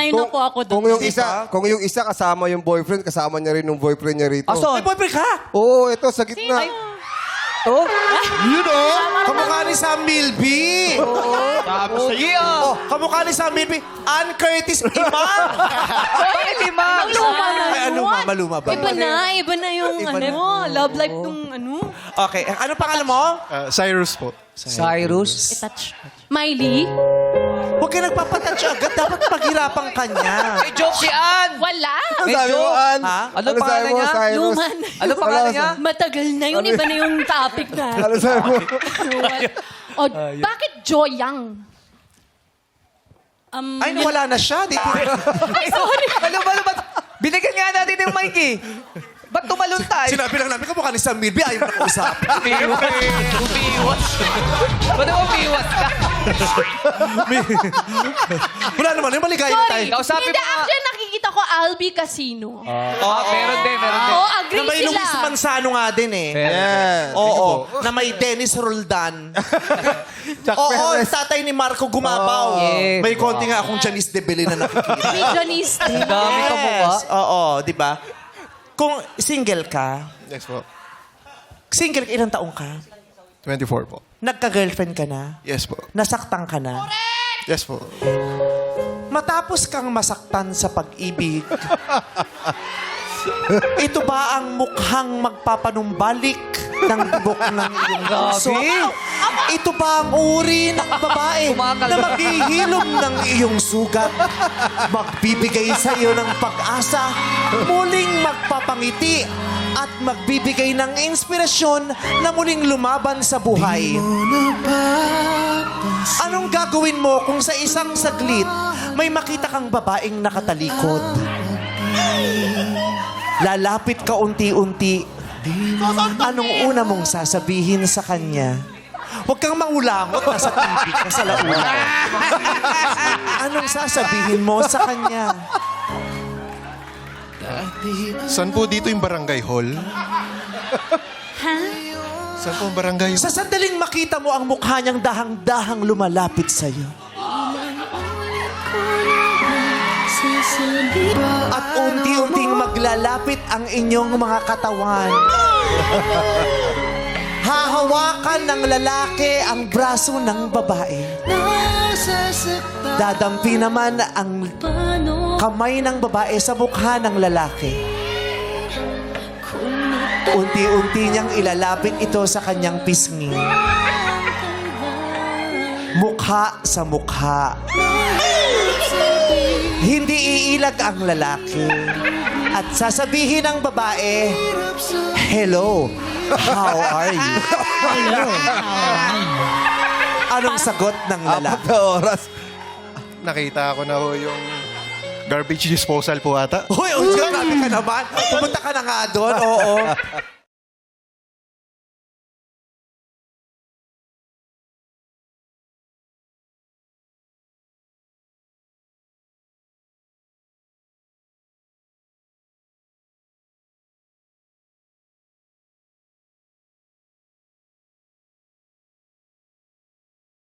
Sanay na po ako doon. Kung yung isa kasama yung boyfriend, kasama niya rin yung boyfriend niya rito. May boyfriend ka? Oo, ito sa gitna. Oh? Yun o! Kamukha ni Sam Milby! Oh, kamukha ni Sam Milby. Ann Curtis Imam! Bakit di, Ma'am? Luma na Ay, yun. maluma ba? Iba na yung love life nung Okay, ano pangalan mo? Cyrus po. Cyrus? touch. Miley? Huwag ka nagpapatouch agad. Dapat paghirapan ka niya. May joke si Ann! Wala. Ano sabi mo, Ann? Ha? Ano pangalan sabi mo, niya? Cyrus? Luma na. Ano pangalan niya? Matagal na yun. Iba na yung topic na. Ano sabi mo? Bakit Joyang? Ay, nawala na siya. Dito. Ay, sorry. Ano ba? Binigyan nga natin yung mic eh. Ba't tumalon tayo? Sinabi lang namin, kamukha ni Sam Milby. Ayaw na kausap. Umiiwas. Ba't umiiwas ka? Wala naman. Yung maligaya na tayo. Sorry. Kausapin Hindi, mo nga. actually nakikita ko Albi Casino. Meron din. Oo, agree Na may sila. Luis Manzano nga din eh. Yan. Oo. Na may Dennis Roldan. Oo, tatay ni Marco Gumabaw. Yes. May konti nga akong Janice de Belen na nakikita. Regionista. Dami ka mo ba? Oo, di ba? Kung single ka, Yes po. single ka, ilang taong ka? 24 po. Nagka-girlfriend ka na? Yes po. Nasaktan ka na? Yes po. Matapos kang masaktan sa pag-ibig, ito ba ang mukhang magpapanumbalik ng bubok ng iyong puso? Ito ba ang uri ng babae na maghihilom ng iyong sugat? Magbibigay sa iyo ng pag-asa, muling magpapangiti at magbibigay ng inspirasyon na muling lumaban sa buhay. Anong gagawin mo kung sa isang saglit may makita kang babaeng nakatalikod? Lalapit ka unti-unti. Anong una mong sasabihin sa kanya? Huwag kang mangulangot, nasa TV ka sa launa. Anong sasabihin mo sa kanya? Saan po dito yung barangay hall? Saan po ang barangay hall? Sa sandaling makita mo ang mukha niyang dahang-dahang lumalapit sa'yo. At unti-unting maglalapit ang inyong mga katawan. Hahawakan ng lalaki ang braso ng babae. Dadampi naman ang kamay ng babae sa mukha ng lalaki. Unti-unti niyang ilalapit ito sa kanyang pisngi. Mukha sa mukha. Hindi iilag ang lalaki. At sasabihin ng babae, "Hello, how are you?" Hello, Anong sagot ng Apat lalaki? na oras. Nakita ko na ho yung garbage disposal po ata. Hoy, grabe ka naman. Pumunta ka na nga doon. Oo.